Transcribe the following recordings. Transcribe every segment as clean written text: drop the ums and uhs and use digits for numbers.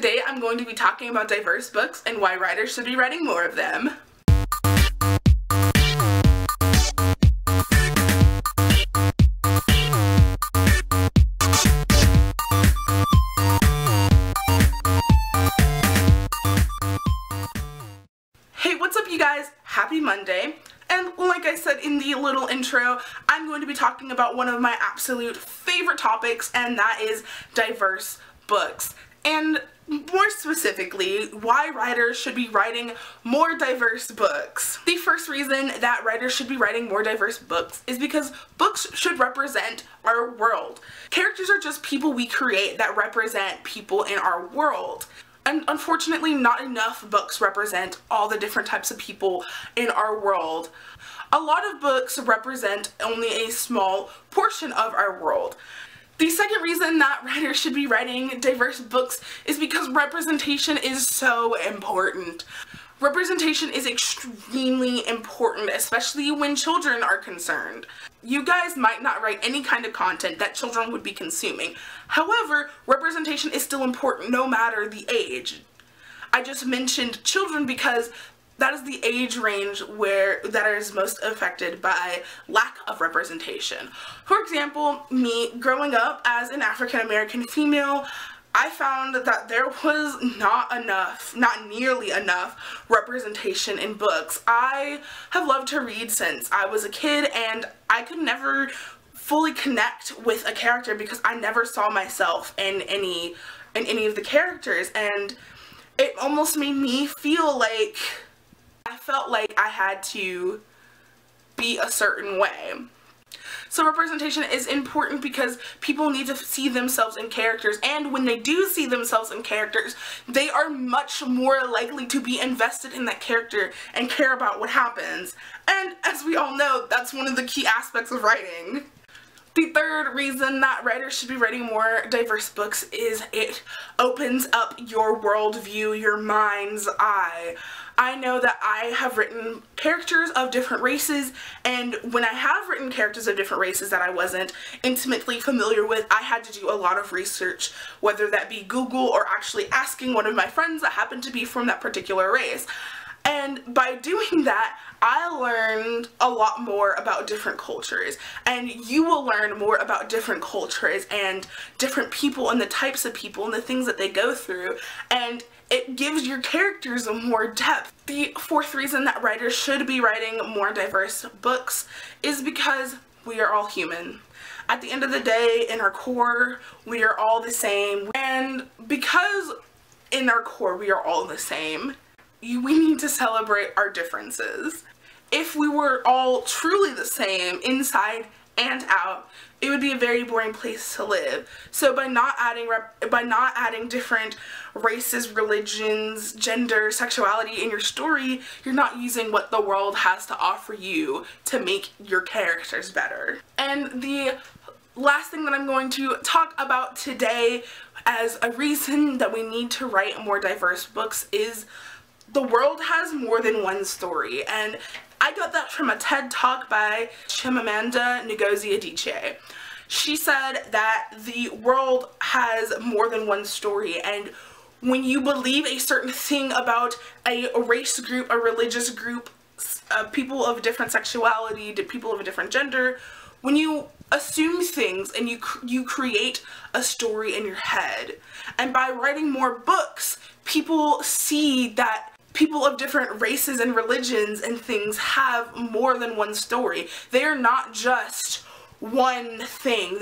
Today I'm going to be talking about diverse books and why writers should be writing more of them. Hey, what's up you guys? Happy Monday. And like I said in the little intro, I'm going to be talking about one of my absolute favorite topics, and that is diverse books. And more specifically, why writers should be writing more diverse books. The first reason that writers should be writing more diverse books is because books should represent our world. Characters are just people we create that represent people in our world. And unfortunately, not enough books represent all the different types of people in our world. A lot of books represent only a small portion of our world. The second reason that writers should be writing diverse books is because representation is so important. Representation is extremely important, especially when children are concerned. You guys might not write any kind of content that children would be consuming. However, representation is still important no matter the age. I just mentioned children because that is the age range that is most affected by lack of representation. For example, me growing up as an African American female, I found that there was not nearly enough representation in books. I have loved to read since I was a kid, and I could never fully connect with a character because I never saw myself in any of the characters, and it almost made me feel like I felt like I had to be a certain way. So representation is important because people need to see themselves in characters, and when they do see themselves in characters, they are much more likely to be invested in that character and care about what happens. And as we all know, that's one of the key aspects of writing. The third reason that writers should be writing more diverse books is it opens up your worldview, your mind's eye. I know that I have written characters of different races, and when I have written characters of different races that I wasn't intimately familiar with, I had to do a lot of research, whether that be Google or actually asking one of my friends that happened to be from that particular race. And by doing that, I learned a lot more about different cultures, and you will learn more about different cultures and different people and the types of people and the things that they go through, and it gives your characters more depth. The fourth reason that writers should be writing more diverse books is because we are all human. At the end of the day, in our core, we are all the same, and because in our core we are all the same, we need to celebrate our differences. If we were all truly the same inside and out, it would be a very boring place to live. So by not adding different races, religions, gender, sexuality in your story, you're not using what the world has to offer you to make your characters better. And the last thing that I'm going to talk about today as a reason that we need to write more diverse books is the world has more than one story, and I got that from a TED Talk by Chimamanda Ngozi Adichie. She said that the world has more than one story, and when you believe a certain thing about a race group, a religious group, people of different sexuality, people of a different gender, when you assume things and you create a story in your head. And by writing more books, people see that people of different races and religions and things have more than one story. They are not just one thing.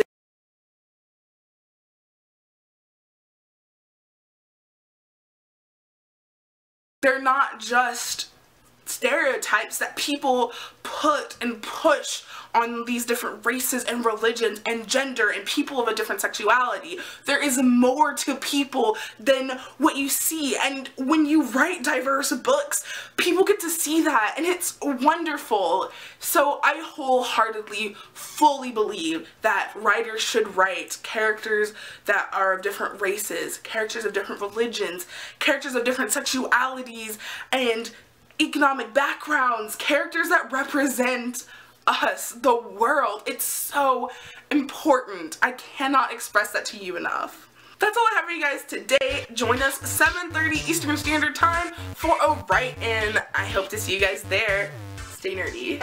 They're not just stereotypes that people put and push on these different races and religions and gender and people of a different sexuality. There is more to people than what you see, and when you write diverse books, people get to see that, and it's wonderful. So I wholeheartedly, fully believe that writers should write characters that are of different races, characters of different religions, characters of different sexualities, and economic backgrounds, characters that represent us, the world. It's so important. I cannot express that to you enough. that's all I have for you guys today. Join us 7:30 Eastern Standard Time for a write-in. I hope to see you guys there. Stay nerdy.